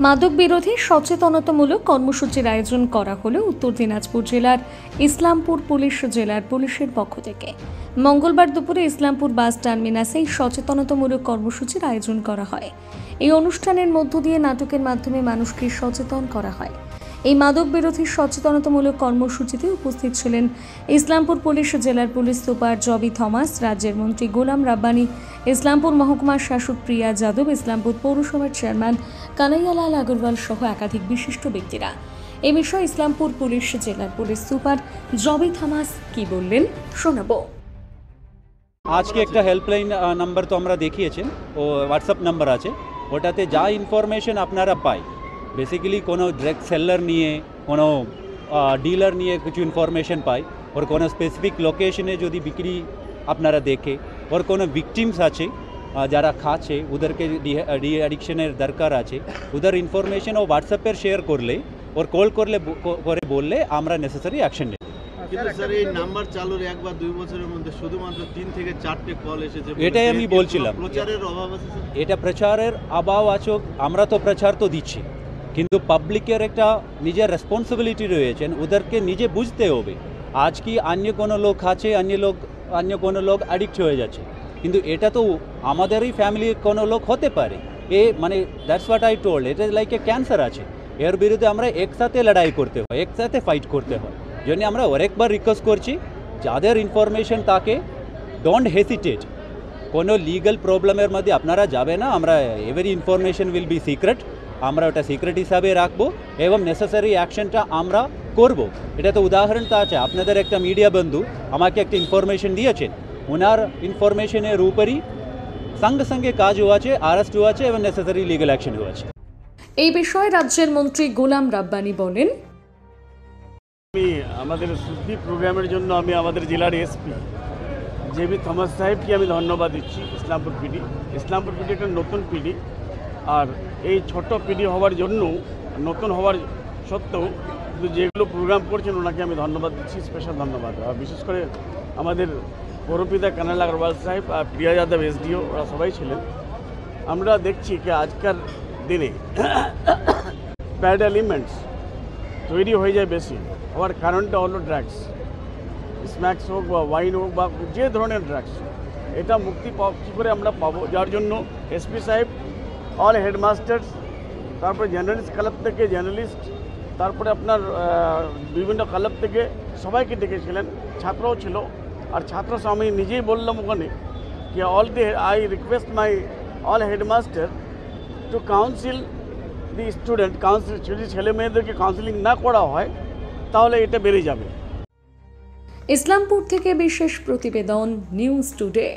মাদক বিরোধী সচেতনতামূলক কর্মসূচির আয়োজন করা হলো উত্তর দিনাজপুর জেলার ইসলামপুর জেলার পুলিশের পক্ষ থেকে। মঙ্গলবার দুপুরে ইসলামপুর বাস টার্মিনাসে এই সচেতনতামূলক কর্মসূচির আয়োজন করা হয়। এই অনুষ্ঠানের মধ্য দিয়ে নাটকের মাধ্যমে মানুষকে সচেতন করা হয়। এই মাদক বিরোধী সচেতনতামূলক কর্মসূচিতে উপস্থিত ছিলেন ইসলামপুর জেলার পুলিশ সুপার জবি থমাস, রাজ্যের মন্ত্রী গোলাম রাব্বানি, ইসলামপুর মহকুমার শাসক প্রিয়া যাদব, ইসলামপুর পৌরসভার চেয়ারম্যান কানাইয়ালাল আগরওয়াল সহ একাধিক বিশিষ্ট ব্যক্তিরা। এই বিষয়ে ইসলামপুর জেলার পুলিশ সুপার জবি থমাস কি বললেন শোনাবো। আজকে একটা হেল্পলাইন নাম্বার তো আমরা দেখিয়েছেন, ও হোয়াটসঅ্যাপ নাম্বার আছে, ওটাতে যা ইনফরমেশন আপনারা পাই, বেসিক্যালি কোনো ড্রাগ সেলার নিয়ে, কোনো ডিলার নিয়ে কিছু ইনফরমেশন পাই, ওর কোনো স্পেসিফিক লোকেশনে যদি বিক্রি আপনারা দেখে, ওর কোনো ভিকটিমস আছে যারা খাচ্ছে, ওদেরকে ডি অ্যাডিকশনের দরকার আছে, ওদের ইনফরমেশন ও হোয়াটসঅ্যাপের শেয়ার করলে, ওর কল করে বললে আমরা নেসেসারি অ্যাকশন নেব। কিন্তু স্যার এই নাম্বার চালুর 1 বা 2 বছরের মধ্যে শুধুমাত্র 3 থেকে 4টে কল এসেছে, এটাই আমি বলছিলাম, প্রচারের অভাব আছে স্যার। এটা প্রচারের অভাব আছে, আমরা তো প্রচার তো দিচ্ছি, কিন্তু পাবলিকের একটা নিজের রেসপন্সিবিলিটি রয়েছে, ওদেরকে নিজে বুঝতে হবে। আজ কি অন্য কোনো লোক আছে, অন্য কোনো লোক অ্যাডিক্ট হয়ে যাচ্ছে, কিন্তু এটা তো আমাদেরই ফ্যামিলির কোনো লোক হতে পারে। মানে দ্যাটস হোয়াট আই টোল্ড, এটা লাইক এ ক্যান্সার আছে, এর বিরুদ্ধে আমরা একসাথে লড়াই করতে হয়, একসাথে ফাইট করতে হয়। জন্য আমরা আরেকবার রিকোয়েস্ট করছি, যাদের ইনফরমেশন তাকে ডোন্ট হেসিটেট, কোনো লিগাল প্রবলেমের মধ্যে আপনারা যাবে না। আমরা every information will be secret, আমরা ওটা সিক্রেট হিসাবে রাখবো এবং নেসেসারি অ্যাকশনটা আমরা করব। এটা তো উদাহরণটা আছে, আপনাদের একটা মিডিয়া বন্ধু আমাকে একটা ইনফরমেশন দিয়েছেন, ওনার ইনফরমেশনের উপরই সঙ্গে সঙ্গে কাজ হয়েছে, অ্যারেস্ট হয়েছে এবং নেসেসারি লিগাল অ্যাকশন হয়েছে। এই বিষয়ে রাজ্যের মন্ত্রী গোলাম রাব্বানি বলেন, আমি আমাদের সুফি প্রোগ্রামের জন্য আমি আমাদের জেলার এসপি জেবি থমাস সাহেবকে আমি ধন্যবাদ দিচ্ছি। ইসলামপুর পিডি একটা নতুন পিডি, আর এই ছোট পিডি হওয়ার জন্য, নতুন হওয়ার সত্ত্বেও যেগুলো প্রোগ্রাম করছেন ওনাকে আমি ধন্যবাদ দিচ্ছি, স্পেশাল ধন্যবাদ। আর বিশেষ করে আমাদের পৌরপিতা কানাইয়ালাল আগরওয়াল সাহেব আর প্রিয়া যাদব এসডিও, ওরা সবাই ছিলেন। আমরা দেখছি কি আজকাল দিনে ব্যাড এলিমেন্টস তৈরি হয়ে যায় বেশি, হওয়ার কারণটা হলো ড্রাগস, স্ন্যাক্স হোক বা ওয়াইন হোক বা যে ধরনের ড্রাগস, এটা মুক্তি কী করে আমরা পাবো, যার জন্য এসপি সাহেব অল হেডমাস্টার্স, তারপরে জার্নালিস্ট ক্লাব থেকে জার্নালিস্ট, তারপরে আপনার বিভিন্ন ক্লাব থেকে সবাইকে ডেকেছিলেন, ছাত্রও ছিল। আর ছাত্র আমি নিজেই বললাম ওখানে কি I request my all headmaster two council the student, যদি ছেলে মেয়েদেরকে কাউন্সিলিং না করা হয় তাহলে এটা বেড়ে যাবে। ইসলামপুর থেকে বিশেষ প্রতিবেদন, নিউজ টুডে।